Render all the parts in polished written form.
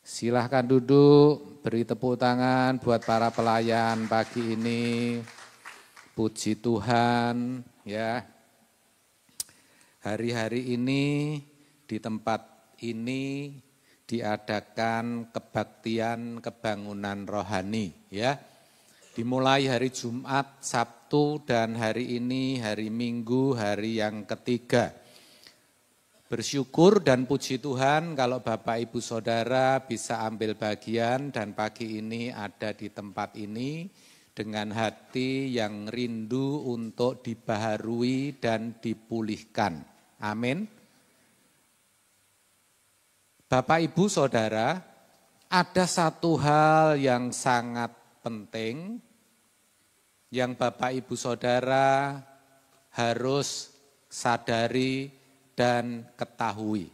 Silahkan duduk, beri tepuk tangan buat para pelayan pagi ini. Puji Tuhan, ya. Hari-hari ini di tempat ini diadakan kebaktian kebangunan rohani, ya. Dimulai hari Jumat, Sabtu, dan hari ini hari Minggu, hari yang ketiga. Bersyukur dan puji Tuhan kalau Bapak Ibu Saudara bisa ambil bagian dan pagi ini ada di tempat ini dengan hati yang rindu untuk dibaharui dan dipulihkan. Amin. Bapak Ibu Saudara, ada satu hal yang sangat penting yang Bapak Ibu Saudara harus sadari dan ketahui,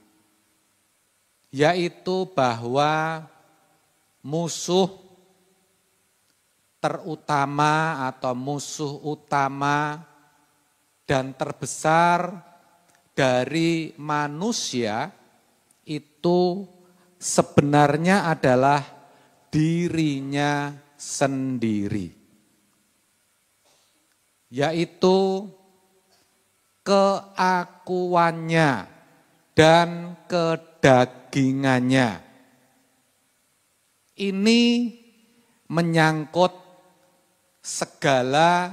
yaitu bahwa musuh terutama atau musuh utama dan terbesar dari manusia itu sebenarnya adalah dirinya sendiri, yaitu keakuannya dan kedagingannya. Ini menyangkut segala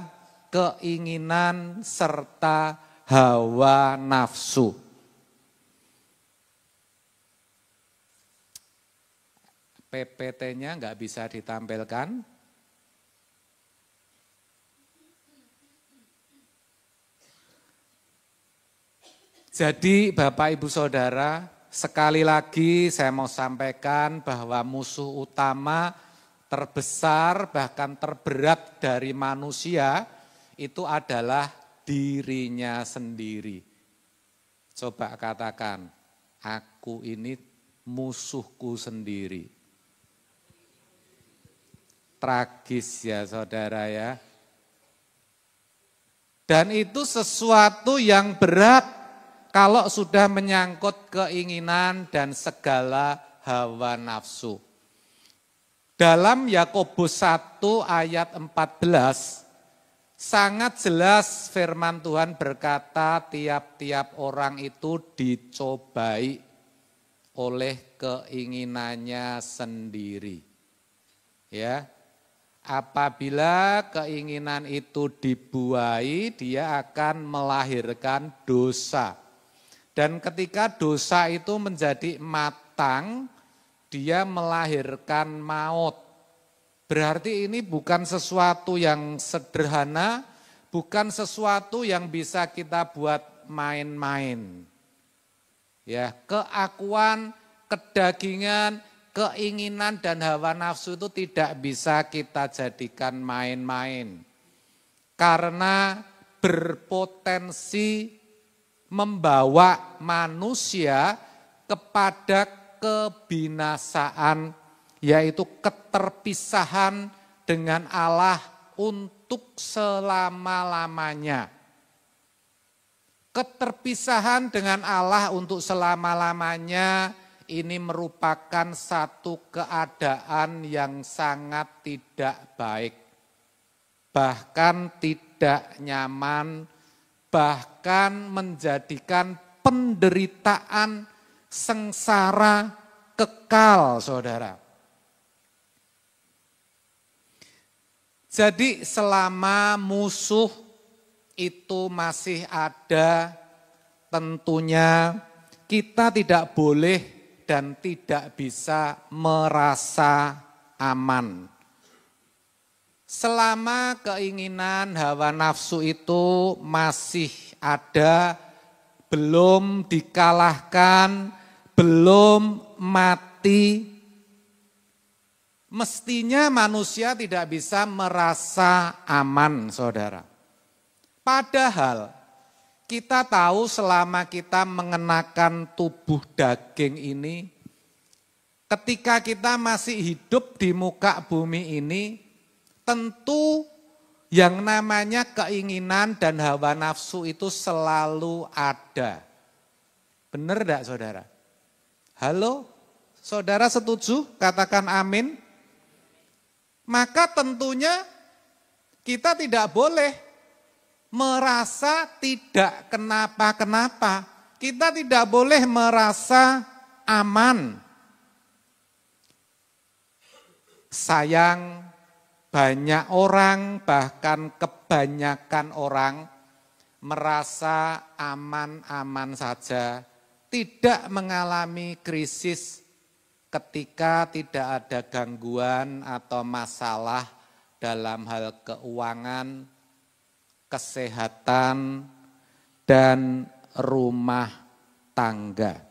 keinginan serta hawa nafsu. PPT-nya nggak bisa ditampilkan. Jadi Bapak Ibu Saudara, sekali lagi saya mau sampaikan bahwa musuh utama terbesar bahkan terberat dari manusia itu adalah dirinya sendiri. Coba katakan, aku ini musuhku sendiri. Tragis ya saudara ya. Dan itu sesuatu yang berat. Kalau sudah menyangkut keinginan dan segala hawa nafsu. Dalam Yakobus 1 ayat 14, sangat jelas firman Tuhan berkata tiap-tiap orang itu dicobai oleh keinginannya sendiri. Ya, apabila keinginan itu dibuai, dia akan melahirkan dosa. Dan ketika dosa itu menjadi matang, dia melahirkan maut. Berarti ini bukan sesuatu yang sederhana, bukan sesuatu yang bisa kita buat main-main. Ya, keakuan, kedagingan, keinginan dan hawa nafsu itu tidak bisa kita jadikan main-main. Karena berpotensi membawa manusia kepada kebinasaan, yaitu keterpisahan dengan Allah untuk selama-lamanya. Keterpisahan dengan Allah untuk selama-lamanya ini merupakan satu keadaan yang sangat tidak baik, bahkan tidak nyaman, bahkan menjadikan penderitaan sengsara kekal, saudara. Jadi selama musuh itu masih ada, tentunya kita tidak boleh dan tidak bisa merasa aman. Selama keinginan hawa nafsu itu masih ada, belum dikalahkan, belum mati, mestinya manusia tidak bisa merasa aman, saudara. Padahal kita tahu selama kita mengenakan tubuh daging ini, ketika kita masih hidup di muka bumi ini, tentu yang namanya keinginan dan hawa nafsu itu selalu ada. Benar enggak saudara? Halo Saudara setuju? Katakan amin. Maka tentunya kita tidak boleh merasa tidak kenapa-kenapa. Kita tidak boleh merasa aman. Sayang, banyak orang, bahkan kebanyakan orang merasa aman-aman saja, tidak mengalami krisis ketika tidak ada gangguan atau masalah dalam hal keuangan, kesehatan, dan rumah tangga.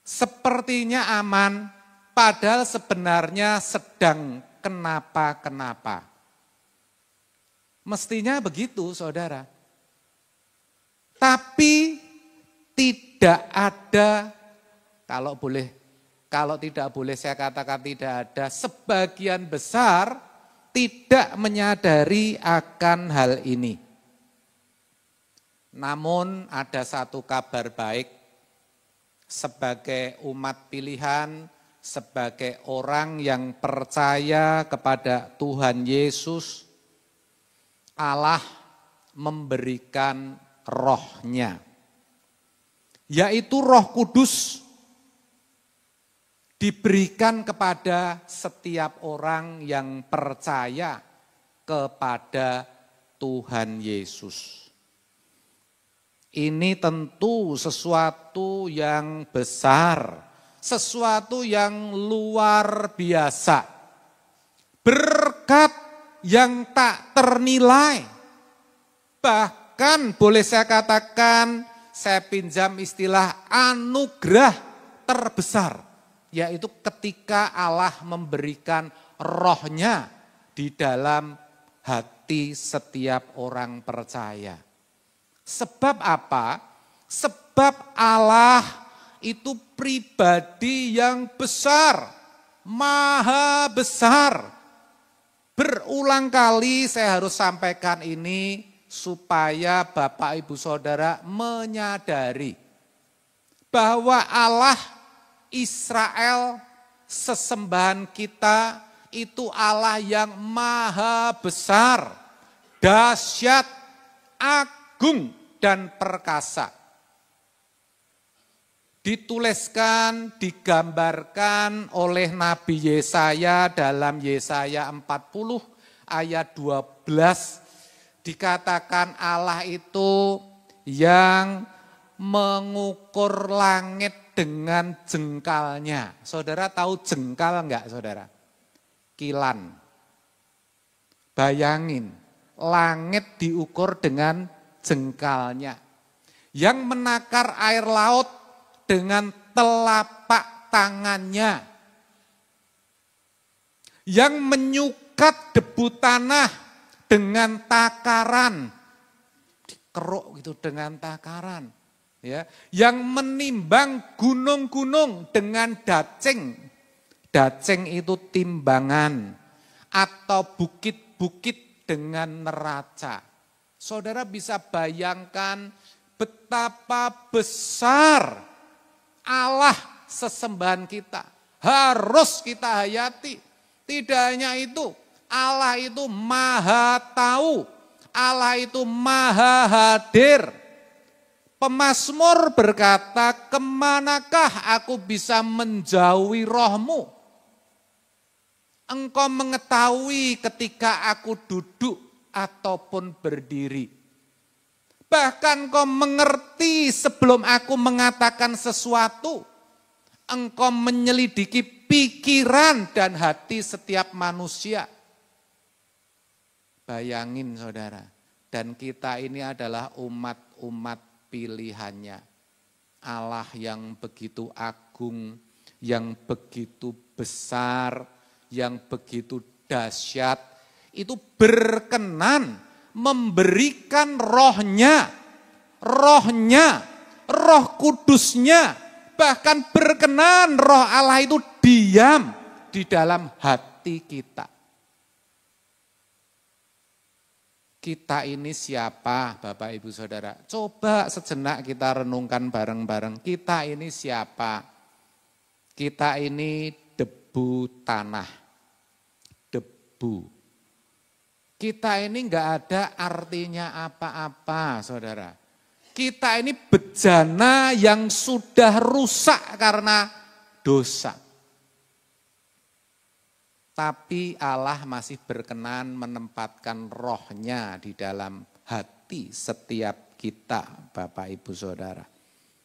Sepertinya aman, padahal sebenarnya sedang kenapa-kenapa. Mestinya begitu, saudara. Tapi tidak ada, kalau tidak boleh saya katakan tidak ada, sebagian besar tidak menyadari akan hal ini. Namun ada satu kabar baik, sebagai umat pilihan, sebagai orang yang percaya kepada Tuhan Yesus, Allah memberikan Roh-Nya, yaitu Roh Kudus, diberikan kepada setiap orang yang percaya kepada Tuhan Yesus. Ini tentu sesuatu yang besar, sesuatu yang luar biasa, berkat yang tak ternilai. Bahkan boleh saya katakan, saya pinjam istilah anugerah terbesar, yaitu ketika Allah memberikan Roh-Nya di dalam hati setiap orang percaya. Sebab apa? Sebab Allah itu pribadi yang besar, maha besar. Berulang kali saya harus sampaikan ini supaya Bapak Ibu Saudara menyadari bahwa Allah Israel, sesembahan kita, itu Allah yang maha besar, dahsyat, agung, dan perkasa. Dituliskan, digambarkan oleh Nabi Yesaya dalam Yesaya 40 ayat 12, dikatakan Allah itu yang mengukur langit dengan jengkalnya. Saudara tahu jengkal enggak, saudara? Kilan. Bayangin, langit diukur dengan jengkalnya. Yang menakar air laut dengan telapak tangannya. Yang menyukat debu tanah dengan takaran. Dikeruk gitu dengan takaran. Ya, yang menimbang gunung-gunung dengan dacing. Dacing itu timbangan atau bukit-bukit dengan neraca. Saudara bisa bayangkan betapa besar Allah sesembahan kita. Harus kita hayati. Tidak hanya itu, Allah itu maha tahu. Allah itu maha hadir. Pemazmur berkata, kemanakah aku bisa menjauhi Roh-Mu? Engkau mengetahui ketika aku duduk ataupun berdiri. Bahkan Engkau mengerti sebelum aku mengatakan sesuatu. Engkau menyelidiki pikiran dan hati setiap manusia. Bayangin saudara, dan kita ini adalah umat-umat pilihannya. Allah yang begitu agung, yang begitu besar, yang begitu dahsyat, itu berkenan memberikan Roh-Nya, Roh Kudus-Nya, bahkan berkenan Roh Allah itu diam di dalam hati kita. Kita ini siapa, Bapak Ibu Saudara? Coba sejenak kita renungkan bareng-bareng. Kita ini siapa? Kita ini debu tanah, debu. Kita ini enggak ada artinya apa-apa, saudara. Kita ini bejana yang sudah rusak karena dosa. Tapi Allah masih berkenan menempatkan rohnya di dalam hati setiap kita, Bapak Ibu Saudara.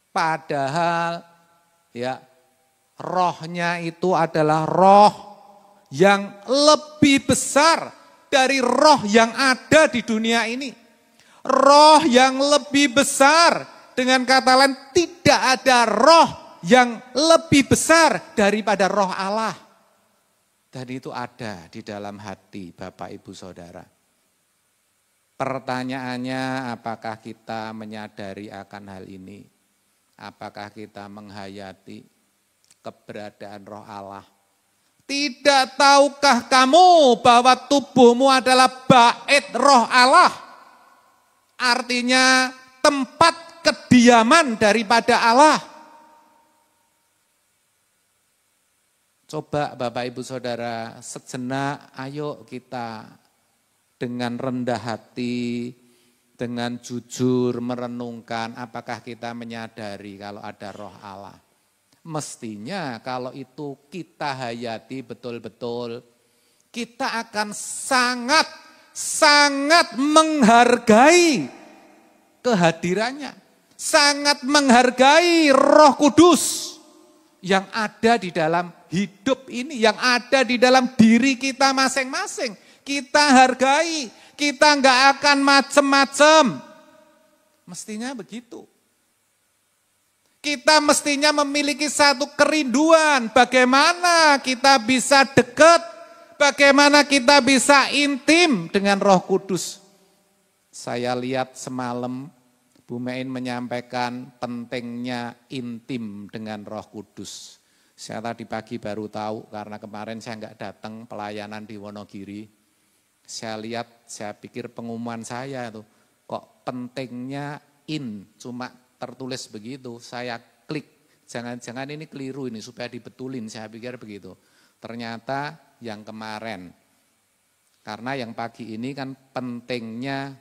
Padahal ya rohnya itu adalah roh yang lebih besar dari roh yang ada di dunia ini. Roh yang lebih besar, dengan kata lain tidak ada roh yang lebih besar daripada roh Allah. Dan itu ada di dalam hati Bapak Ibu Saudara. Pertanyaannya, apakah kita menyadari akan hal ini? Apakah kita menghayati keberadaan roh Allah? Tidak tahukah kamu bahwa tubuhmu adalah bait roh Allah? Artinya tempat kediaman daripada Allah. Coba Bapak Ibu Saudara, sejenak ayo kita dengan rendah hati, dengan jujur merenungkan apakah kita menyadari kalau ada roh Allah. Mestinya kalau itu kita hayati betul-betul, kita akan sangat menghargai kehadirannya. Sangat menghargai Roh Kudus yang ada di dalam hidup ini, yang ada di dalam diri kita masing-masing. Kita hargai, kita enggak akan macem-macem. Mestinya begitu. Kita mestinya memiliki satu kerinduan, bagaimana kita bisa dekat, bagaimana kita bisa intim dengan Roh Kudus. Saya lihat semalam Bu Mein menyampaikan pentingnya intim dengan Roh Kudus. Saya tadi pagi baru tahu karena kemarin saya enggak datang pelayanan di Wonogiri. Saya lihat, saya pikir pengumuman saya itu kok pentingnya cuma tertulis begitu. Saya klik, jangan-jangan ini keliru ini supaya dibetulin, saya pikir begitu. Ternyata yang kemarin, karena yang pagi ini kan pentingnya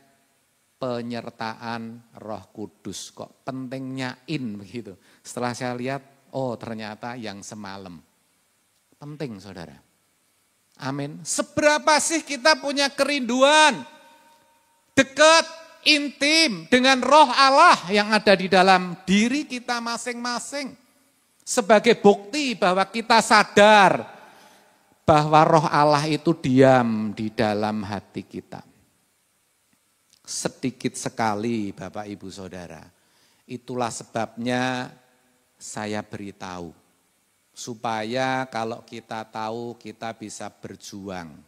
penyertaan Roh Kudus, kok pentingnya begitu. Setelah saya lihat, oh ternyata yang semalam. Penting saudara. Amin. Seberapa sih kita punya kerinduan, dekat, intim dengan roh Allah yang ada di dalam diri kita masing-masing. Sebagai bukti bahwa kita sadar bahwa roh Allah itu diam di dalam hati kita. Sedikit sekali Bapak Ibu Saudara. Itulah sebabnya saya beritahu. Supaya kalau kita tahu kita bisa berjuang.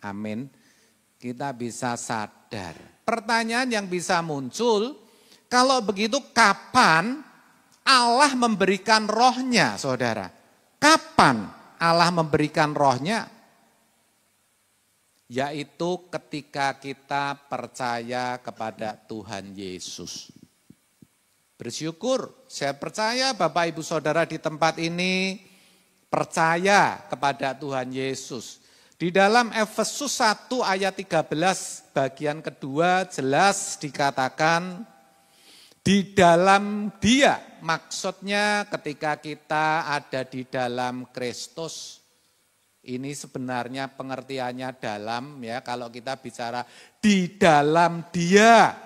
Amin. Kita bisa sadar. Pertanyaan yang bisa muncul, kalau begitu kapan Allah memberikan rohnya saudara? Kapan Allah memberikan rohnya? Yaitu ketika kita percaya kepada Tuhan Yesus. Bersyukur, saya percaya Bapak Ibu Saudara di tempat ini percaya kepada Tuhan Yesus. Di dalam Efesus 1 ayat 13 bagian kedua jelas dikatakan di dalam Dia, maksudnya ketika kita ada di dalam Kristus. Ini sebenarnya pengertiannya dalam ya, kalau kita bicara di dalam Dia.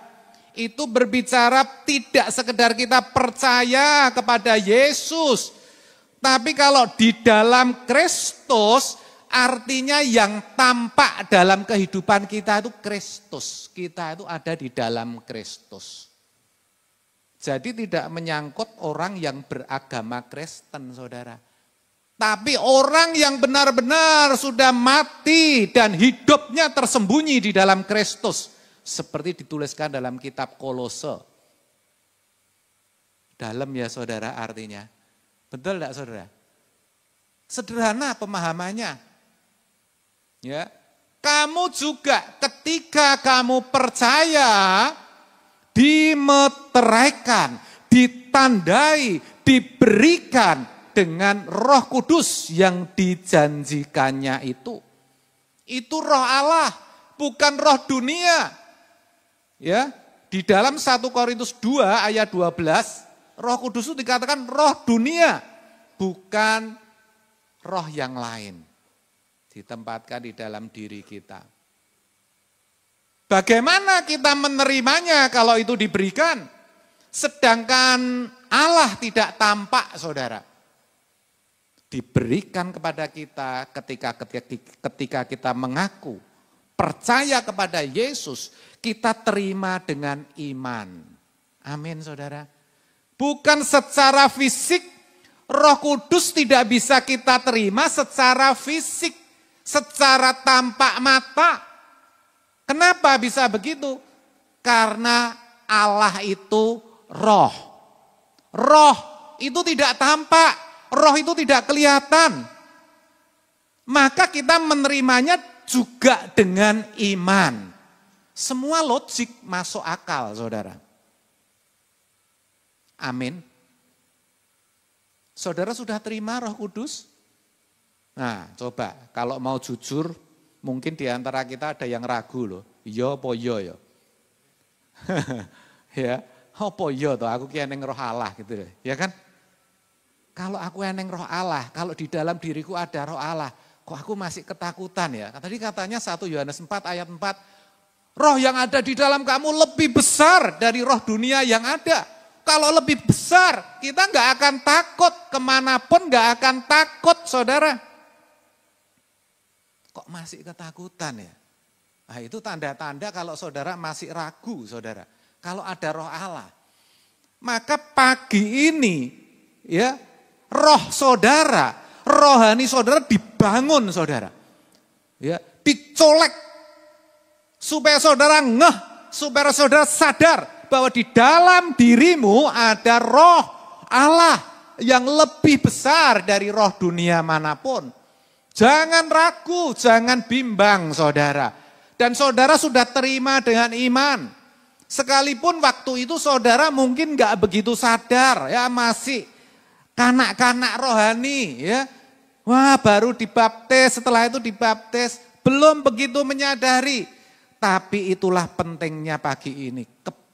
Itu berbicara tidak sekedar kita percaya kepada Yesus. Tapi kalau di dalam Kristus artinya yang tampak dalam kehidupan kita itu Kristus. Kita itu ada di dalam Kristus. Jadi tidak menyangkut orang yang beragama Kristen saudara. Tapi orang yang benar-benar sudah mati dan hidupnya tersembunyi di dalam Kristus. Seperti dituliskan dalam kitab Kolose. Dalam ya saudara artinya. Betul enggak saudara? Sederhana pemahamannya. Ya, kamu juga ketika kamu percaya dimeteraikan, ditandai, diberikan dengan Roh Kudus yang dijanjikannya itu. Itu Roh Allah, bukan roh dunia. Ya, di dalam 1 Korintus 2 ayat 12, Roh Kudus itu dikatakan roh dunia, bukan roh yang lain. Ditempatkan di dalam diri kita. Bagaimana kita menerimanya kalau itu diberikan? Sedangkan Allah tidak tampak, saudara. Diberikan kepada kita ketika kita mengaku, percaya kepada Yesus, kita terima dengan iman. Amin, saudara. Bukan secara fisik, Roh Kudus tidak bisa kita terima secara fisik, secara tampak mata. Kenapa bisa begitu? Karena Allah itu roh. Roh itu tidak tampak, roh itu tidak kelihatan. Maka kita menerimanya juga dengan iman. Semua logik masuk akal, saudara. Amin. Saudara sudah terima Roh Kudus? Nah, coba kalau mau jujur, mungkin di antara kita ada yang ragu loh. Iya apa iya ya? Ya, apa iya toh aku ki eneng Roh Allah gitu deh. Ya kan? Kalau aku eneng Roh Allah, kalau di dalam diriku ada Roh Allah, kok aku masih ketakutan ya? Tadi katanya 1 Yohanes 4 ayat 4, roh yang ada di dalam kamu lebih besar dari roh dunia yang ada. Kalau lebih besar, kita nggak akan takut, kemanapun nggak akan takut, saudara. Kok masih ketakutan ya? Nah, itu tanda-tanda kalau saudara masih ragu, saudara. Kalau ada roh Allah. Maka pagi ini, ya, roh saudara, rohani saudara dibangun, saudara. Ya, dicolek supaya saudara ngeh, supaya saudara sadar bahwa di dalam dirimu ada roh Allah yang lebih besar dari roh dunia manapun. Jangan ragu, jangan bimbang, saudara. Dan saudara sudah terima dengan iman. Sekalipun waktu itu saudara mungkin gak begitu sadar, ya masih kanak-kanak rohani, ya. Wah, baru dibaptis, setelah itu dibaptis, belum begitu menyadari. Tapi itulah pentingnya pagi ini,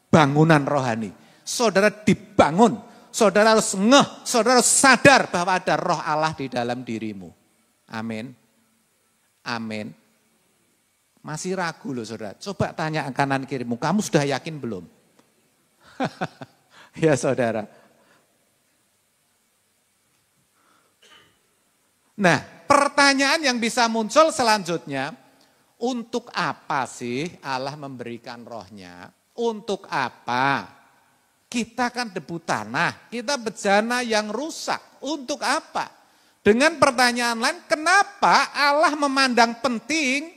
bangunan rohani. Saudara dibangun, saudara harus ngeh, saudara harus sadar bahwa ada roh Allah di dalam dirimu. Amin. Amin. Masih ragu loh saudara. Coba tanya kanan kirimu, kamu sudah yakin belum? Ya saudara. Nah, pertanyaan yang bisa muncul selanjutnya, untuk apa sih Allah memberikan rohnya? Untuk apa? Kita kan debu tanah, kita bejana yang rusak. Untuk apa? Dengan pertanyaan lain, kenapa Allah memandang penting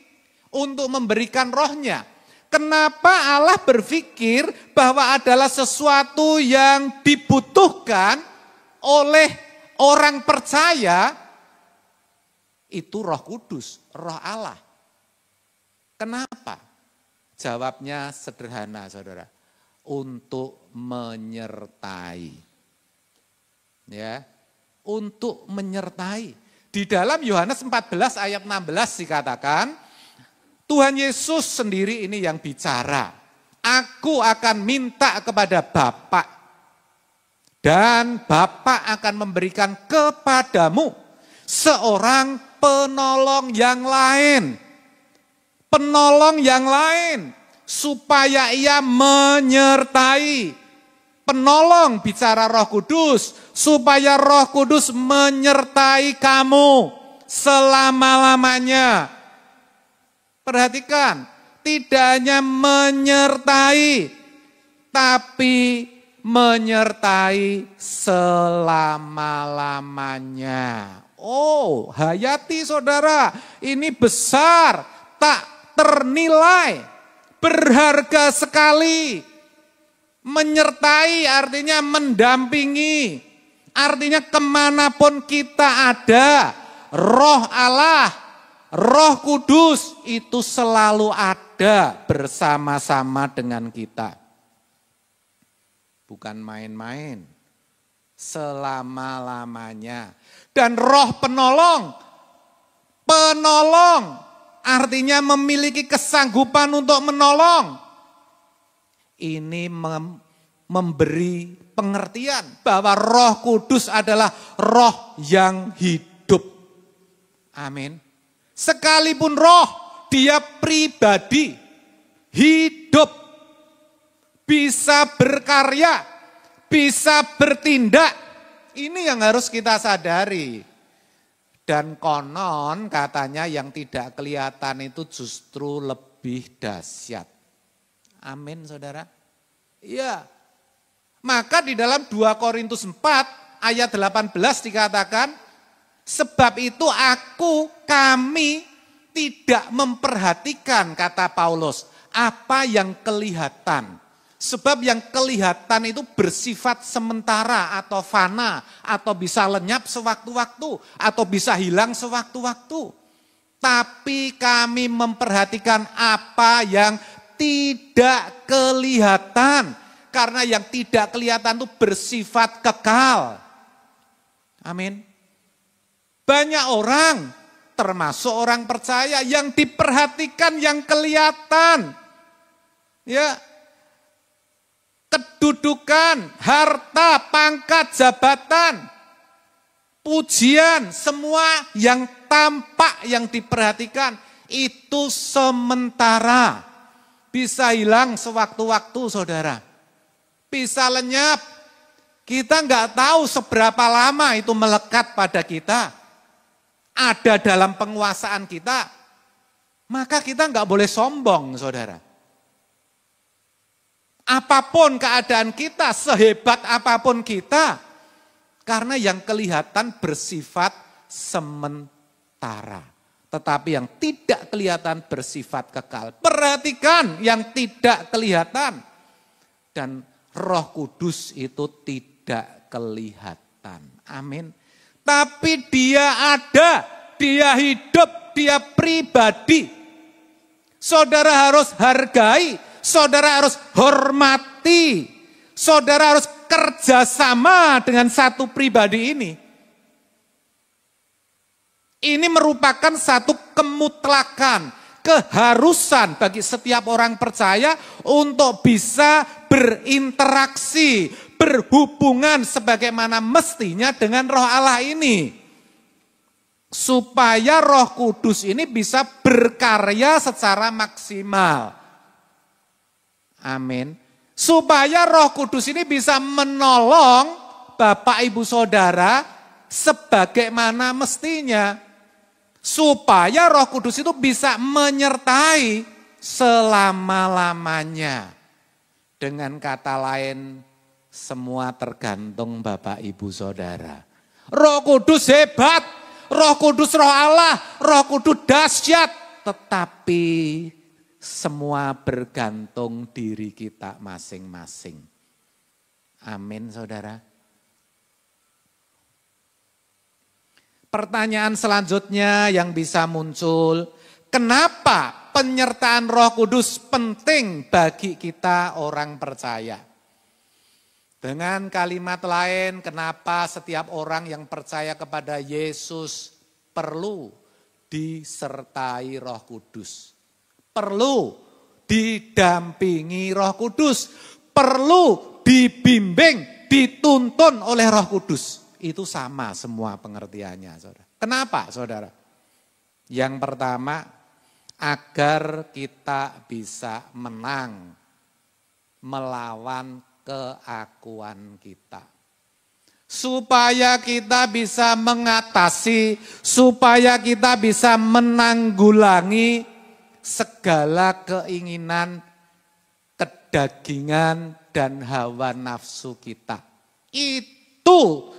untuk memberikan rohnya? Kenapa Allah berpikir bahwa adalah sesuatu yang dibutuhkan oleh orang percaya, itu Roh Kudus, Roh Allah. Kenapa? Jawabnya sederhana, saudara. Untuk menyertai. Ya, untuk menyertai. Di dalam Yohanes 14 ayat 16 dikatakan, Tuhan Yesus sendiri ini yang bicara. Aku akan minta kepada Bapa, dan Bapa akan memberikan kepadamu seorang penolong yang lain. Penolong yang lain, supaya ia menyertai. Penolong bicara Roh Kudus, supaya Roh Kudus menyertai kamu selama-lamanya. Perhatikan, tidak hanya menyertai, tapi menyertai selama-lamanya. Oh, hayati saudara, ini besar, tak ternilai, berharga sekali. Menyertai artinya mendampingi, artinya kemanapun kita ada, roh Allah, Roh Kudus itu selalu ada bersama-sama dengan kita. Bukan main-main. selama-lamanya. Dan roh penolong artinya memiliki kesanggupan untuk menolong. Ini memberi pengertian bahwa Roh Kudus adalah roh yang hidup. Amin. Sekalipun roh, dia pribadi, hidup, bisa berkarya, bisa bertindak. Ini yang harus kita sadari. Dan konon katanya yang tidak kelihatan itu justru lebih dahsyat. Amin saudara. Iya. Maka di dalam 2 Korintus 4 ayat 18 dikatakan, sebab itu kami tidak memperhatikan, kata Paulus, apa yang kelihatan. Sebab yang kelihatan itu bersifat sementara atau fana, atau bisa lenyap sewaktu-waktu, atau bisa hilang sewaktu-waktu. Tapi kami memperhatikan apa yang tidak kelihatan. Karena yang tidak kelihatan itu bersifat kekal. Amin. Banyak orang, termasuk orang percaya, yang diperhatikan yang kelihatan. Ya, kedudukan, harta, pangkat, jabatan, pujian, semua yang tampak yang diperhatikan itu sementara. Bisa hilang sewaktu-waktu saudara. Bisa lenyap. Kita nggak tahu seberapa lama itu melekat pada kita. Ada dalam penguasaan kita. Maka kita nggak boleh sombong saudara. Apapun keadaan kita, sehebat apapun kita. Karena yang kelihatan bersifat sementara. Tetapi yang tidak kelihatan bersifat kekal. Perhatikan yang tidak kelihatan. Dan Roh Kudus itu tidak kelihatan. Amin. Tapi dia ada, dia hidup, dia pribadi. Saudara harus hargai. Saudara harus hormati, saudara harus kerjasama dengan satu pribadi ini. Ini merupakan satu kemutlakan, keharusan bagi setiap orang percaya untuk bisa berinteraksi, berhubungan sebagaimana mestinya dengan Roh Allah ini. Supaya Roh Kudus ini bisa berkarya secara maksimal. Amin. Supaya Roh Kudus ini bisa menolong Bapak Ibu Saudara sebagaimana mestinya. Supaya Roh Kudus itu bisa menyertai selama-lamanya. Dengan kata lain, semua tergantung Bapak Ibu Saudara. Roh Kudus hebat, Roh Kudus Roh Allah, Roh Kudus dahsyat, tetapi semua bergantung diri kita masing-masing. Amin saudara. Pertanyaan selanjutnya yang bisa muncul, kenapa penyertaan Roh Kudus penting bagi kita orang percaya? Dengan kalimat lain, kenapa setiap orang yang percaya kepada Yesus perlu disertai Roh Kudus? Perlu didampingi Roh Kudus, perlu dibimbing, dituntun oleh Roh Kudus. Itu sama semua pengertiannya, saudara. Kenapa, saudara? Yang pertama, agar kita bisa menang melawan keakuan kita. Supaya kita bisa mengatasi, supaya kita bisa menanggulangi segala keinginan, kedagingan, dan hawa nafsu kita. Itu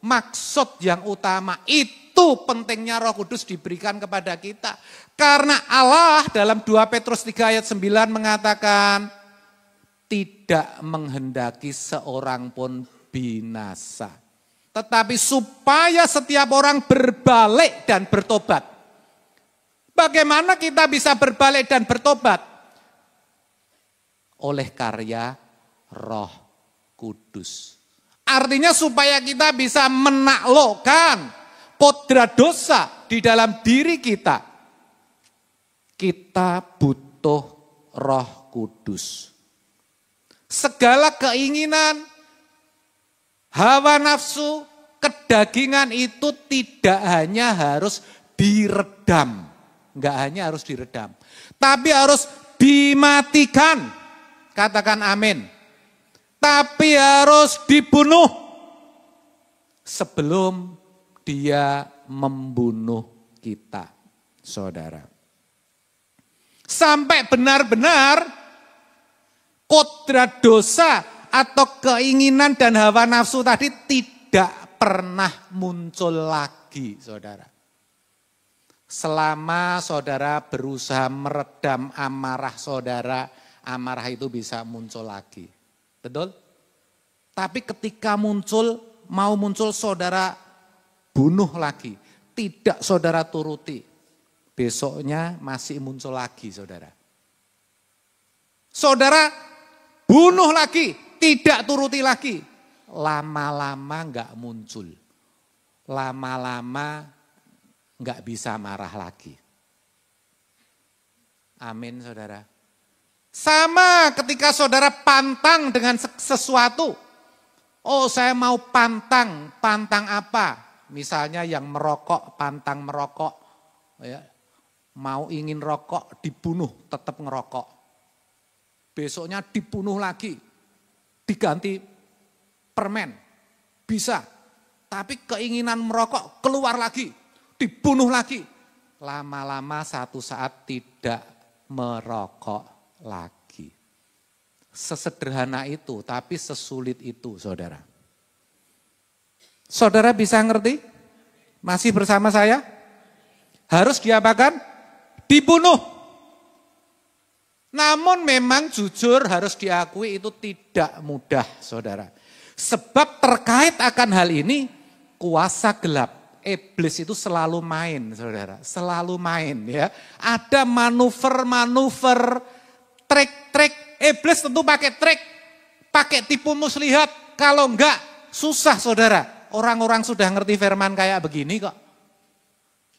maksud yang utama, itu pentingnya Roh Kudus diberikan kepada kita. Karena Allah dalam 2 Petrus 3 ayat 9 mengatakan, tidak menghendaki seorang pun binasa. Tetapi supaya setiap orang berbalik dan bertobat. Bagaimana kita bisa berbalik dan bertobat? Oleh karya Roh Kudus. Artinya supaya kita bisa menaklukkan kodrat dosa di dalam diri kita. Kita butuh Roh Kudus. Segala keinginan, hawa nafsu, kedagingan itu tidak hanya harus diredam. Enggak hanya harus diredam. Tapi harus dimatikan. Katakan amin. Tapi harus dibunuh sebelum dia membunuh kita, saudara. Sampai benar-benar kodrat dosa atau keinginan dan hawa nafsu tadi tidak pernah muncul lagi, saudara. Selama saudara berusaha meredam amarah saudara, amarah itu bisa muncul lagi. Betul? Tapi ketika mau muncul saudara bunuh lagi. Tidak saudara turuti. Besoknya masih muncul lagi saudara. Saudara bunuh lagi, tidak turuti lagi. Lama-lama enggak muncul. Lama-lama enggak bisa marah lagi. Amin saudara. Sama ketika saudara pantang dengan sesuatu. Oh saya mau pantang apa? Misalnya yang merokok, pantang merokok. Ya. Mau ingin rokok, dibunuh, tetap ngerokok. Besoknya dibunuh lagi, diganti permen. Bisa, tapi keinginan merokok keluar lagi, dibunuh lagi. Lama-lama satu saat tidak merokok lagi. Sesederhana itu, tapi sesulit itu, saudara. Saudara bisa ngerti? Masih bersama saya? Harus diapakan? Dibunuh. Namun memang jujur harus diakui itu tidak mudah, saudara. Sebab terkait akan hal ini, kuasa gelap. Iblis itu selalu main, saudara. Selalu main ya. Ada manuver-manuver, trik-trik, iblis tentu pakai trik, pakai tipu muslihat. Kalau enggak, susah saudara. Orang-orang sudah ngerti firman kayak begini kok.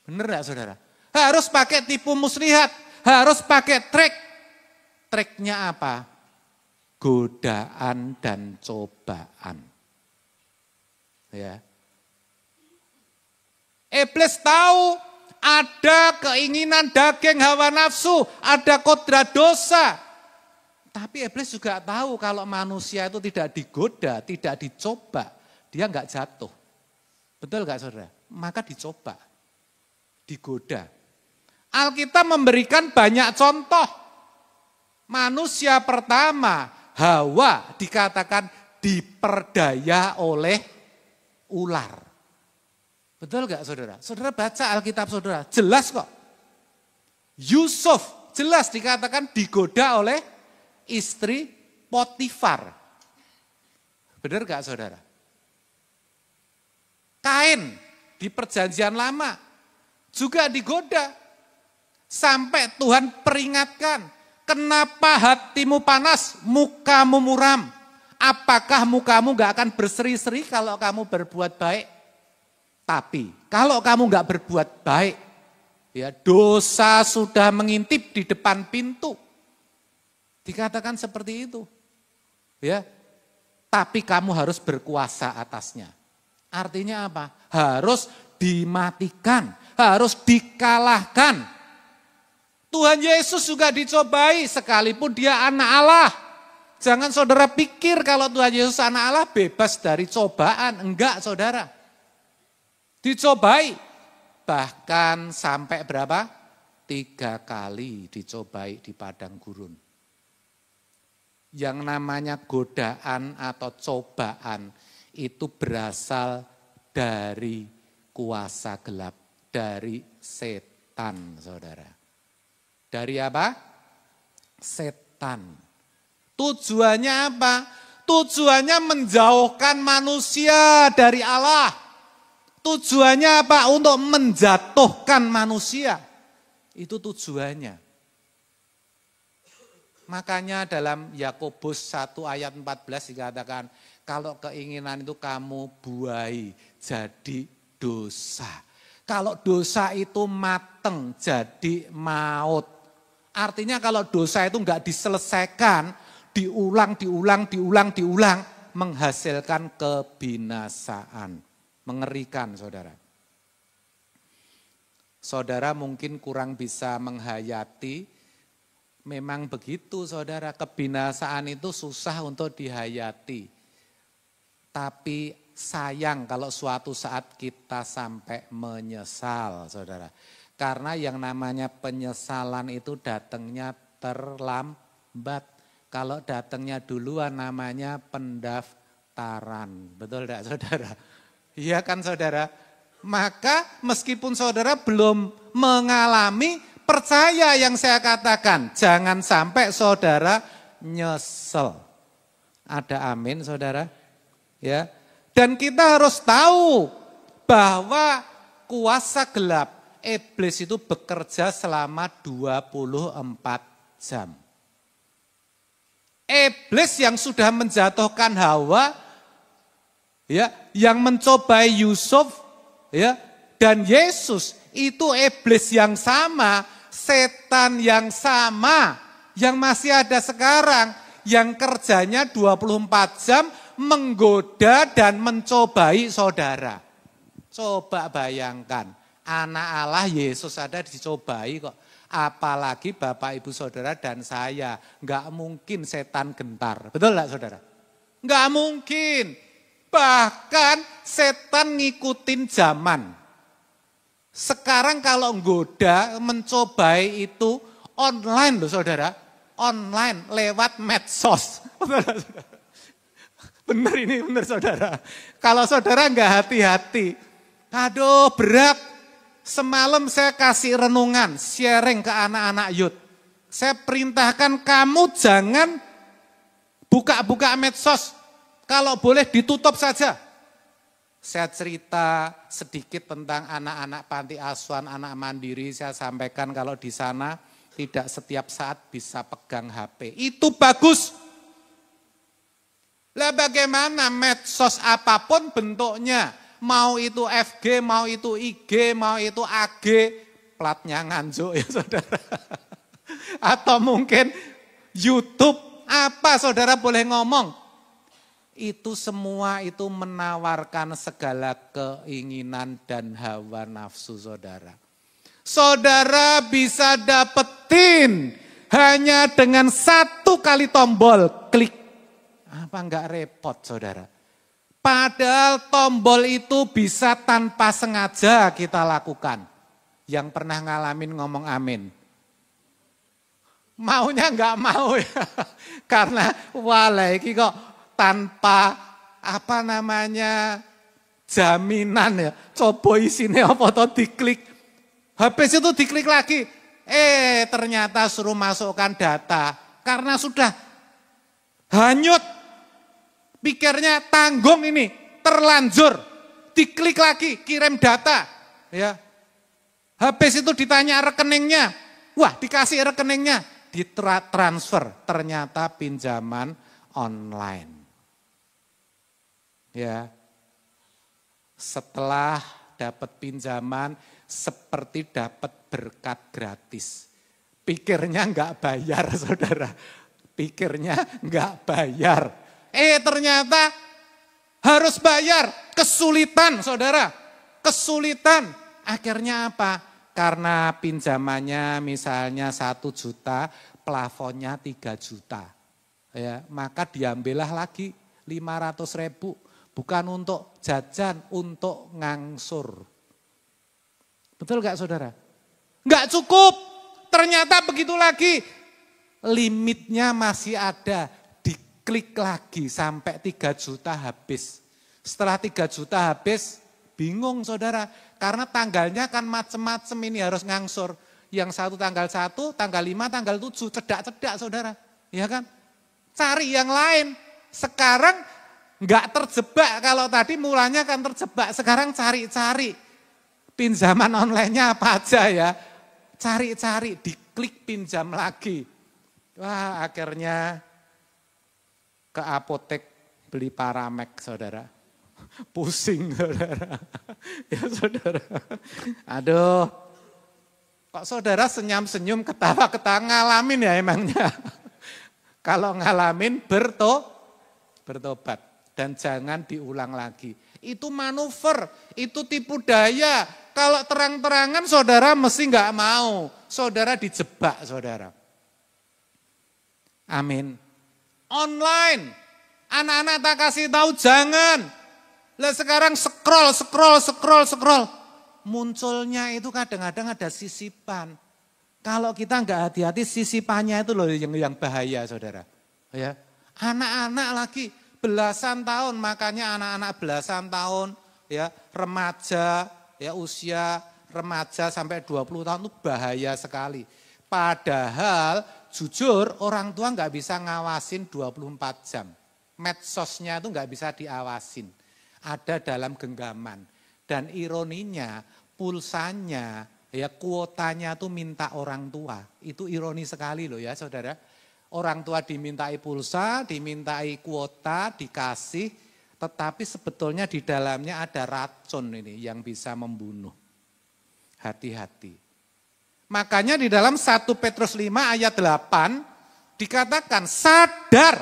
Bener enggak saudara? Harus pakai tipu muslihat, harus pakai trik. Triknya apa? Godaan dan cobaan. Ya. Iblis tahu ada keinginan daging hawa nafsu, ada kodrat dosa. Tapi iblis juga tahu kalau manusia itu tidak digoda, tidak dicoba, dia enggak jatuh. Betul enggak saudara? Maka dicoba, digoda. Alkitab memberikan banyak contoh. Manusia pertama, Hawa, dikatakan diperdaya oleh ular. Betul enggak saudara? Saudara baca Alkitab saudara, jelas kok. Yusuf, jelas dikatakan digoda oleh istri Potifar. Benar gak saudara? Kain di perjanjian lama juga digoda. Sampai Tuhan peringatkan, kenapa hatimu panas, mukamu muram? Apakah mukamu gak akan berseri-seri kalau kamu berbuat baik? Tapi kalau kamu gak berbuat baik, ya dosa sudah mengintip di depan pintu. Dikatakan seperti itu. Ya. Tapi kamu harus berkuasa atasnya. Artinya apa? Harus dimatikan, harus dikalahkan. Tuhan Yesus juga dicobai sekalipun dia anak Allah. Jangan saudara pikir kalau Tuhan Yesus anak Allah bebas dari cobaan. Enggak saudara. Dicobai. Bahkan sampai berapa? 3 kali dicobai di padang gurun. Yang namanya godaan atau cobaan itu berasal dari kuasa gelap, dari setan, saudara. Dari apa? Setan. Tujuannya apa? Tujuannya menjauhkan manusia dari Allah. Tujuannya apa? Untuk menjatuhkan manusia. Itu tujuannya. Makanya dalam Yakobus 1 ayat 14 dikatakan, Kalau keinginan itu kamu buai jadi dosa. Kalau dosa itu mateng jadi maut. Artinya kalau dosa itu enggak diselesaikan, diulang, menghasilkan kebinasaan. Mengerikan saudara. Saudara mungkin kurang bisa menghayati, memang begitu saudara, kebinasaan itu susah untuk dihayati. Tapi sayang kalau suatu saat kita sampai menyesal saudara. Karena yang namanya penyesalan itu datangnya terlambat. Kalau datangnya duluan namanya pendaftaran. Betul tidak saudara? Iya kan saudara? Maka meskipun saudara belum mengalami, percaya yang saya katakan. Jangan sampai saudara nyesel. Ada amin saudara? Ya. Dan kita harus tahu bahwa kuasa gelap, iblis itu bekerja selama 24 jam. Iblis yang sudah menjatuhkan Hawa, ya, yang mencobai Yusuf, ya, dan Yesus, itu iblis yang sama, setan yang sama, yang masih ada sekarang, yang kerjanya 24 jam menggoda dan mencobai saudara. Coba bayangkan, anak Allah Yesus ada dicobai kok. Apalagi Bapak Ibu Saudara dan saya. Enggak mungkin setan gentar. Betul enggak saudara? Enggak mungkin. Bahkan setan ngikutin zaman. Sekarang kalau nggoda, mencobai itu online loh saudara. Online, lewat medsos. Benar ini, benar saudara. Kalau saudara enggak hati-hati, aduh berat. Semalam saya kasih renungan, sharing ke anak-anak youth. Saya perintahkan kamu jangan buka-buka medsos. Kalau boleh ditutup saja. Saya cerita sedikit tentang anak-anak panti asuhan, anak mandiri. Saya sampaikan kalau di sana tidak setiap saat bisa pegang HP. Itu bagus. Lah bagaimana medsos apapun bentuknya. Mau itu FG, mau itu IG, mau itu AG. Platnya nganjuk ya saudara. Atau mungkin YouTube. Apa saudara boleh ngomong. Itu semua itu menawarkan segala keinginan dan hawa nafsu saudara. Saudara bisa dapetin hanya dengan satu kali tombol klik. Apa enggak repot saudara? Padahal tombol itu bisa tanpa sengaja kita lakukan. Yang pernah ngalamin ngomong amin. Maunya enggak mau ya. Karena walaiki kok tanpa apa namanya jaminan ya. Coba isinya apa toh diklik. Habis itu diklik lagi. Ternyata suruh masukkan data. Karena sudah hanyut. Pikirnya tanggung ini, terlanjur. Diklik lagi, kirim data. Ya. Habis itu ditanya rekeningnya. Wah dikasih rekeningnya. Ditransfer. Ternyata pinjaman online. Ya. Setelah dapat pinjaman, seperti dapat berkat gratis. Pikirnya enggak bayar saudara. Pikirnya enggak bayar. Ternyata harus bayar. Kesulitan saudara. Kesulitan. Akhirnya apa? Karena pinjamannya misalnya 1 juta, plafonnya 3 juta. Ya, maka diambillah lagi 500.000. Bukan untuk jajan, untuk ngangsur. Betul gak saudara? Gak cukup. Ternyata begitu lagi. Limitnya masih ada. Klik lagi sampai 3 juta habis. Setelah 3 juta habis, bingung saudara. Karena tanggalnya kan macem-macem ini harus ngangsur. Yang satu tanggal 1, tanggal 5, tanggal 7, cedak-cedak saudara. Ya kan? Cari yang lain. Sekarang enggak terjebak. Kalau tadi mulanya kan terjebak. Sekarang cari-cari. Pinjaman online-nya apa aja ya. Cari-cari, diklik pinjam lagi. Wah akhirnya ke apotek beli Paramek saudara. Pusing saudara. Ya saudara. Aduh. Kok saudara senyum-senyum ketawa-ketawa ngalamin ya emangnya. Kalau ngalamin bertobat. Dan jangan diulang lagi. Itu manuver, itu tipu daya. Kalau terang-terangan saudara mesti nggak mau. Saudara dijebak saudara. Amin. Online. Anak-anak tak kasih tahu jangan. Lah sekarang scroll. Munculnya itu kadang-kadang ada sisipan. Kalau kita nggak hati-hati sisipannya itu loh yang bahaya saudara. Ya. Anak-anak lagi belasan tahun, makanya anak-anak belasan tahun, ya remaja, ya usia remaja sampai 20 tahun itu bahaya sekali. Padahal jujur orang tua nggak bisa ngawasin 24 jam. Medsosnya itu nggak bisa diawasin. Ada dalam genggaman. Dan ironinya pulsanya, ya kuotanya tuh minta orang tua. Itu ironi sekali loh ya saudara. Orang tua dimintai pulsa, dimintai kuota, dikasih, tetapi sebetulnya di dalamnya ada racun ini yang bisa membunuh. Hati-hati. Makanya di dalam 1 Petrus 5 ayat 8 dikatakan sadar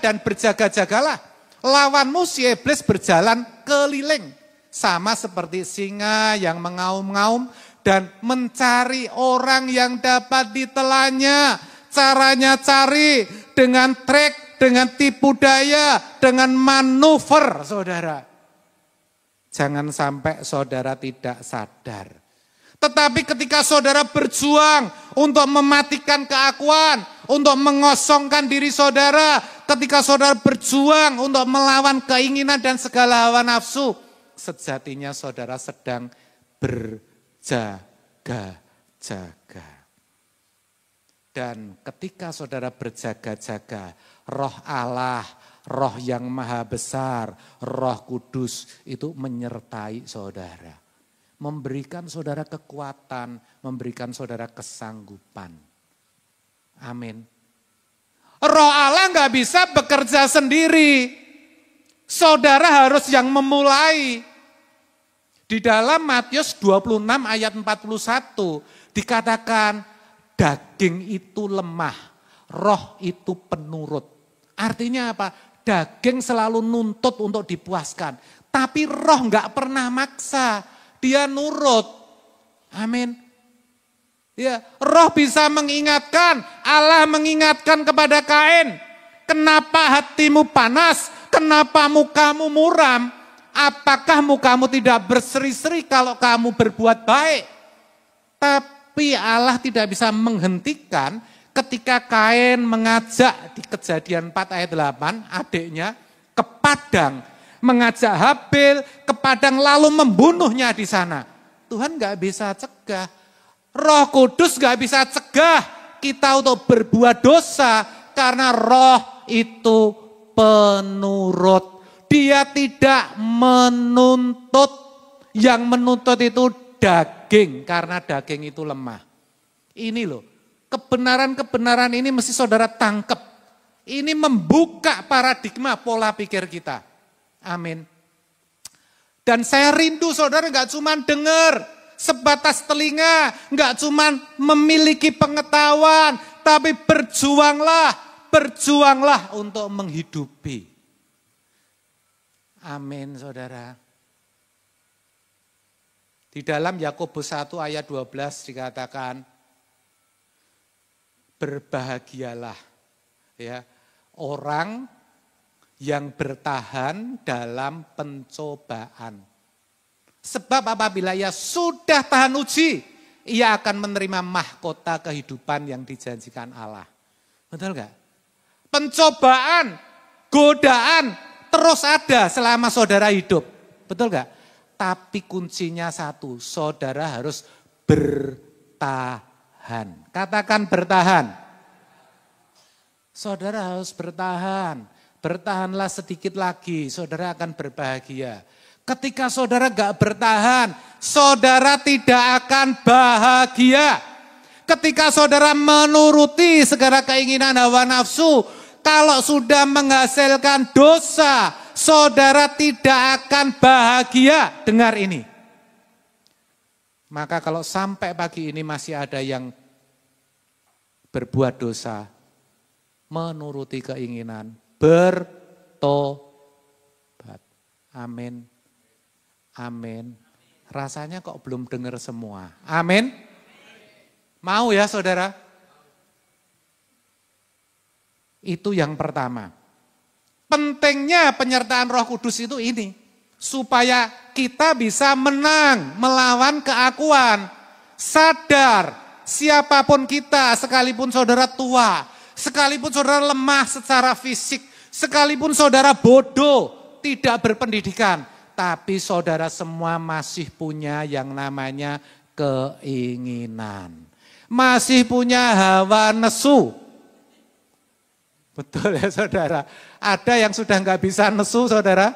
dan berjaga-jagalah. Lawanmu si iblis berjalan keliling. Sama seperti singa yang mengaum-ngaum dan mencari orang yang dapat ditelannya. Caranya cari dengan trik, dengan tipu daya, dengan manuver saudara. Jangan sampai saudara tidak sadar. Tetapi ketika saudara berjuang untuk mematikan keakuan, untuk mengosongkan diri saudara, ketika saudara berjuang untuk melawan keinginan dan segala hawa nafsu, sejatinya saudara sedang berjaga-jaga. Dan ketika saudara berjaga-jaga, roh Allah, roh yang maha besar, roh kudus itu menyertai saudara. Memberikan saudara kekuatan, memberikan saudara kesanggupan. Amin. Roh Allah nggak bisa bekerja sendiri. Saudara harus yang memulai. Di dalam Matius 26 ayat 41 dikatakan daging itu lemah, roh itu penurut. Artinya apa? Daging selalu nuntut untuk dipuaskan. Tapi roh nggak pernah maksa, dia nurut. Amin. Ya, roh bisa mengingatkan, Allah mengingatkan kepada Kain. Kenapa hatimu panas? Kenapa mukamu muram? Apakah mukamu tidak berseri-seri kalau kamu berbuat baik? Tapi Allah tidak bisa menghentikan ketika Kain mengajak di Kejadian 4 ayat 8 adiknya ke padang. Mengajak Habil ke padang lalu membunuhnya di sana. Tuhan gak bisa cegah. Roh Kudus gak bisa cegah kita untuk berbuat dosa. Karena roh itu penurut. Dia tidak menuntut, yang menuntut itu daging, karena daging itu lemah. Ini loh, kebenaran-kebenaran ini mesti saudara tangkap. Ini membuka paradigma pola pikir kita. Amin. Dan saya rindu saudara gak cuma dengar, sebatas telinga, gak cuma memiliki pengetahuan, tapi berjuanglah untuk menghidupi. Amin saudara. Di dalam Yakobus 1 ayat 12 dikatakan, berbahagialah ya orang yang bertahan dalam pencobaan. Sebab apabila ia sudah tahan uji, ia akan menerima mahkota kehidupan yang dijanjikan Allah. Betul gak? Pencobaan, godaan, terus ada selama saudara hidup. Betul gak? Tapi kuncinya satu, saudara harus bertahan. Katakan bertahan. Saudara harus bertahan. Bertahanlah sedikit lagi, saudara akan berbahagia. Ketika saudara gak bertahan, saudara tidak akan bahagia. Ketika saudara menuruti segala keinginan hawa nafsu, Kalau sudah menghasilkan dosa, saudara tidak akan bahagia. Dengar ini. Maka kalau sampai pagi ini masih ada yang berbuat dosa, menuruti keinginan, bertobat. Amin. Amin. Rasanya kok belum dengar semua. Amin. Mau ya saudara? Itu yang pertama. Pentingnya penyertaan Roh Kudus itu ini. Supaya kita bisa menang melawan keakuan. Sadar siapapun kita, sekalipun saudara tua, sekalipun saudara lemah secara fisik, sekalipun saudara bodoh, tidak berpendidikan. Tapi saudara semua masih punya yang namanya keinginan. Masih punya hawa nesu. Betul ya saudara? Ada yang sudah nggak bisa nesu saudara?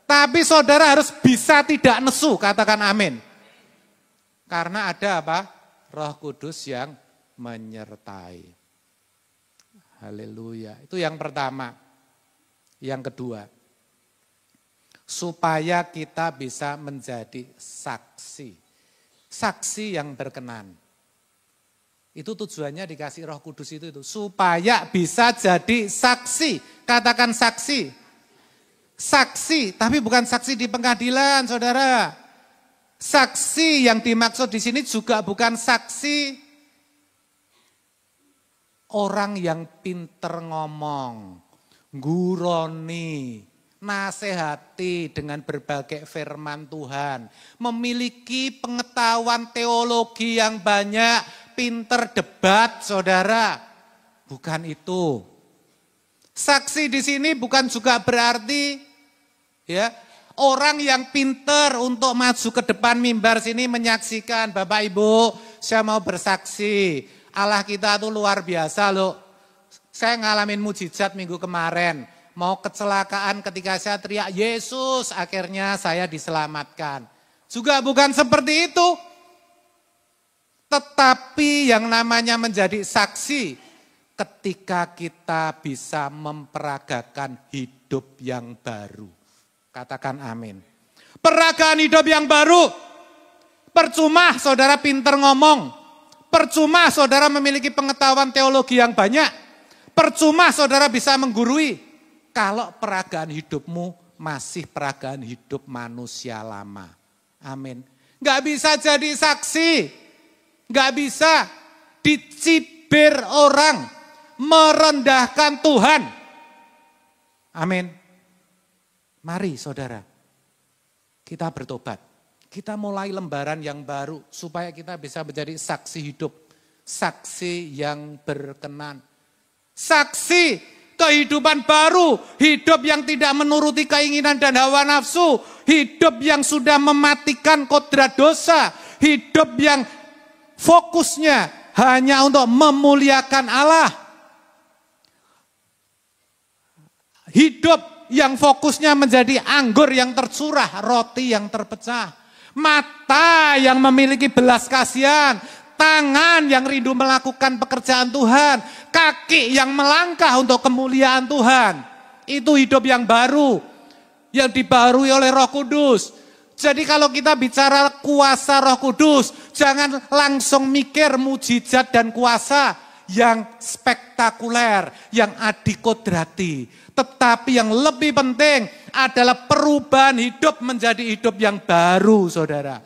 Tapi saudara harus bisa tidak nesu, katakan amin. Karena ada apa? Roh Kudus yang menyertai. Haleluya. Itu yang pertama. Yang kedua. Supaya kita bisa menjadi saksi. Saksi yang berkenan. Itu tujuannya dikasih Roh Kudus itu. Supaya bisa jadi saksi. Katakan saksi. Saksi, tapi bukan saksi di pengadilan, saudara. Saksi yang dimaksud di sini juga bukan saksi orang yang pinter ngomong, guroni, nasihati dengan berbagai firman Tuhan, memiliki pengetahuan teologi yang banyak, pinter debat, saudara. Bukan itu. Saksi di sini bukan juga berarti ya orang yang pinter untuk maju ke depan mimbar sini menyaksikan, Bapak Ibu, saya mau bersaksi, Allah kita tuh luar biasa loh. Saya ngalamin mujizat minggu kemarin, mau kecelakaan ketika saya teriak Yesus, akhirnya saya diselamatkan. Juga bukan seperti itu. Tetapi yang namanya menjadi saksi ketika kita bisa memperagakan hidup yang baru. Katakan amin. Peragaan hidup yang baru. Percuma saudara pinter ngomong. Percuma saudara memiliki pengetahuan teologi yang banyak. Percuma saudara bisa menggurui. Kalau peragaan hidupmu masih peragaan hidup manusia lama. Amin. Gak bisa jadi saksi. Gak bisa dicibir orang. Merendahkan Tuhan. Amin. Mari saudara, kita bertobat. Kita mulai lembaran yang baru supaya kita bisa menjadi saksi hidup. Saksi yang berkenan. Saksi kehidupan baru. Hidup yang tidak menuruti keinginan dan hawa nafsu. Hidup yang sudah mematikan kodrat dosa. Hidup yang fokusnya hanya untuk memuliakan Allah. Hidup yang fokusnya menjadi anggur yang tercurah, roti yang terpecah. Mata yang memiliki belas kasihan, tangan yang rindu melakukan pekerjaan Tuhan, kaki yang melangkah untuk kemuliaan Tuhan. Itu hidup yang baru, yang dibarui oleh Roh Kudus. Jadi kalau kita bicara kuasa Roh Kudus, jangan langsung mikir mujizat dan kuasa yang spektakuler, yang adikodrati. Tetapi yang lebih penting adalah perubahan hidup menjadi hidup yang baru, saudara.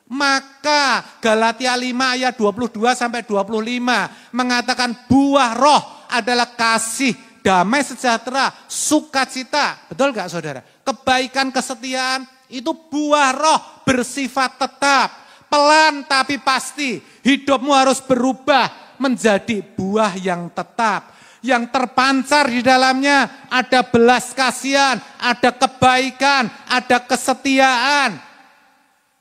Maka Galatia 5 ayat 22 sampai 25 mengatakan buah roh adalah kasih, damai sejahtera, sukacita. Betul gak saudara? Kebaikan, kesetiaan itu buah roh bersifat tetap. Pelan tapi pasti. Hidupmu harus berubah menjadi buah yang tetap. Yang terpancar di dalamnya ada belas kasihan, ada kebaikan, ada kesetiaan,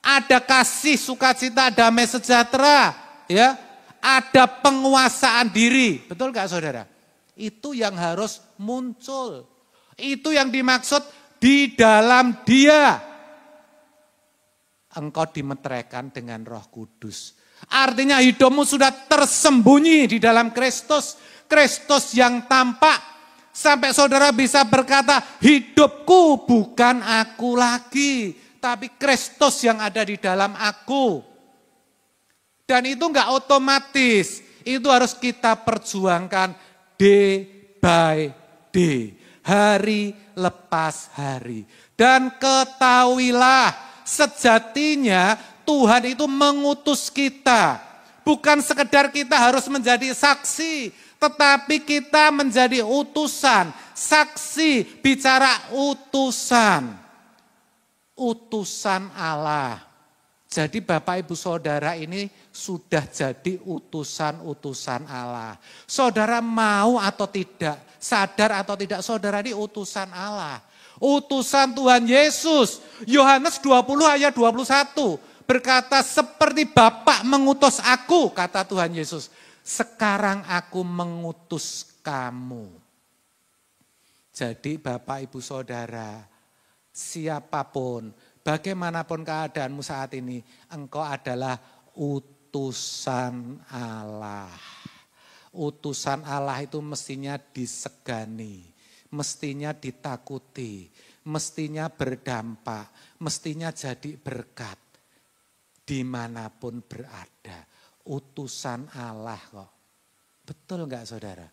ada kasih, sukacita, damai sejahtera, ya, ada penguasaan diri. Betul gak saudara? Itu yang harus muncul. Itu yang dimaksud di dalam Dia. Engkau dimeteraikan dengan Roh Kudus. Artinya hidupmu sudah tersembunyi di dalam Kristus. Kristus yang tampak, Sampai saudara bisa berkata, hidupku bukan aku lagi, tapi Kristus yang ada di dalam aku. Dan itu enggak otomatis, itu harus kita perjuangkan day by day, hari lepas hari. Dan ketahuilah, sejatinya Tuhan itu mengutus kita. Bukan sekedar kita harus menjadi saksi, tetapi kita menjadi utusan. Saksi bicara utusan. Utusan Allah. Jadi Bapak Ibu Saudara ini sudah jadi utusan-utusan Allah. Saudara mau atau tidak, sadar atau tidak, saudara ini utusan Allah. Utusan Tuhan Yesus. Yohanes 20 ayat 21 berkata, seperti Bapa mengutus aku, kata Tuhan Yesus. Sekarang aku mengutus kamu. Jadi Bapak Ibu Saudara, siapapun, bagaimanapun keadaanmu saat ini, engkau adalah utusan Allah. Utusan Allah itu mestinya disegani, mestinya ditakuti, mestinya berdampak, mestinya jadi berkat. Dimanapun berada. Utusan Allah kok. Betul enggak saudara?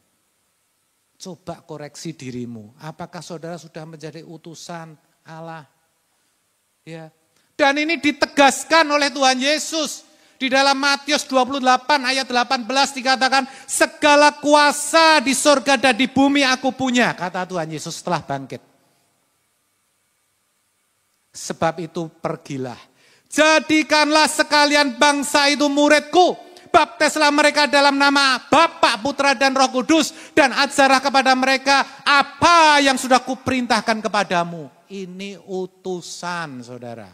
Coba koreksi dirimu. Apakah saudara sudah menjadi utusan Allah? Ya. Dan ini ditegaskan oleh Tuhan Yesus. Di dalam Matius 28 ayat 18 dikatakan, segala kuasa di sorga dan di bumi aku punya, kata Tuhan Yesus setelah bangkit. Sebab itu pergilah. Jadikanlah sekalian bangsa itu muridku. Baptislah mereka dalam nama Bapa, Putra dan Roh Kudus. Dan ajarlah kepada mereka apa yang sudah kuperintahkan kepadamu. Ini utusan saudara.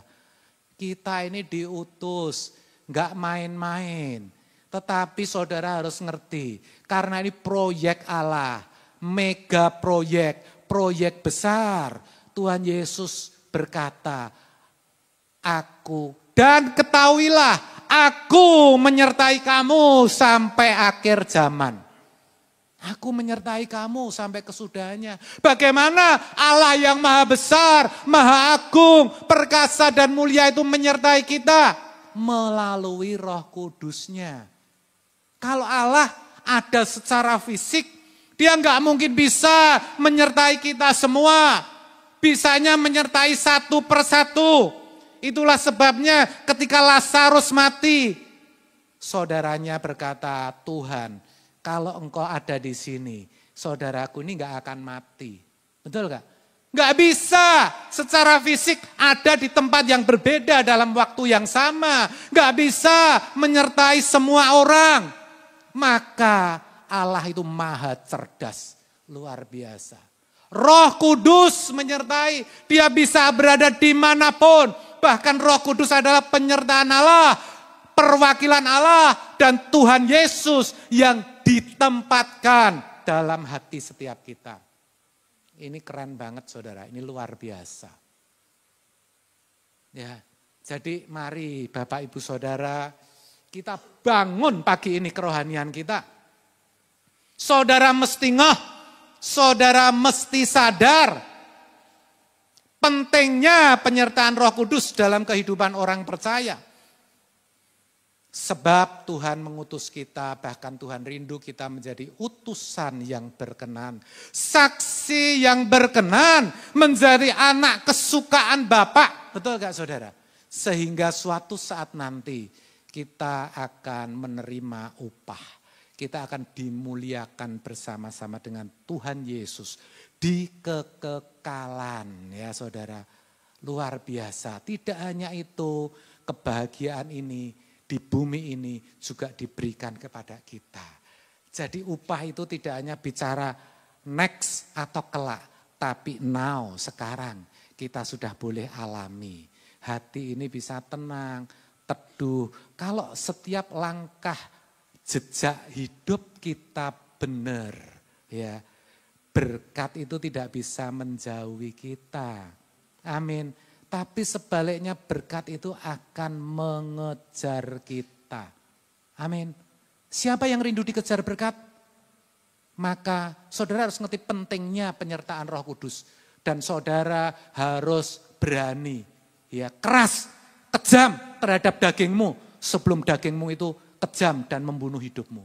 Kita ini diutus, gak main-main. Tetapi saudara harus ngerti. Karena ini proyek Allah. Mega proyek, proyek besar. Tuhan Yesus berkata, aku, dan ketahuilah, aku menyertai kamu sampai akhir zaman. Aku menyertai kamu sampai kesudahannya. Bagaimana Allah yang maha besar, maha agung, perkasa dan mulia itu menyertai kita? Melalui Roh Kudusnya. Kalau Allah ada secara fisik, dia nggak mungkin bisa menyertai kita semua. Bisanya menyertai satu persatu. Itulah sebabnya ketika Lazarus mati, saudaranya berkata, Tuhan, kalau engkau ada di sini, saudaraku ini gak akan mati. Betul gak? Gak bisa secara fisik ada di tempat yang berbeda dalam waktu yang sama. Gak bisa menyertai semua orang. Maka Allah itu maha cerdas, luar biasa. Roh Kudus menyertai, dia bisa berada dimanapun. Bahkan Roh Kudus adalah penyertaan Allah, perwakilan Allah, dan Tuhan Yesus yang ditempatkan dalam hati setiap kita. Ini keren banget saudara, ini luar biasa. Ya, jadi mari Bapak Ibu Saudara, kita bangun pagi ini kerohanian kita. Saudara mesti ngeh, saudara mesti sadar pentingnya penyertaan Roh Kudus dalam kehidupan orang percaya. Sebab Tuhan mengutus kita, bahkan Tuhan rindu kita menjadi utusan yang berkenan. Saksi yang berkenan, menjadi anak kesukaan Bapa. Betul gak saudara? Sehingga suatu saat nanti kita akan menerima upah. Kita akan dimuliakan bersama-sama dengan Tuhan Yesus. Di kekekalan ya saudara, luar biasa. Tidak hanya itu, kebahagiaan ini di bumi ini juga diberikan kepada kita. Jadi upah itu tidak hanya bicara next atau kelak, tapi now, sekarang kita sudah boleh alami. Hati ini bisa tenang, teduh. Kalau setiap langkah jejak hidup kita benar, ya. Berkat itu tidak bisa menjauhi kita. Amin. Tapi sebaliknya berkat itu akan mengejar kita. Amin. Siapa yang rindu dikejar berkat? Maka saudara harus ngerti pentingnya penyertaan Roh Kudus. Dan saudara harus berani, ya keras, kejam terhadap dagingmu sebelum dagingmu itu kejam dan membunuh hidupmu.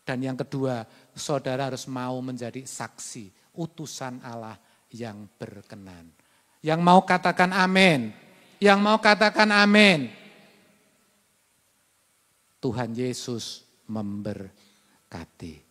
Dan yang kedua, saudara harus mau menjadi saksi, utusan Allah yang berkenan. Yang mau katakan amin, yang mau katakan amin. Tuhan Yesus memberkati.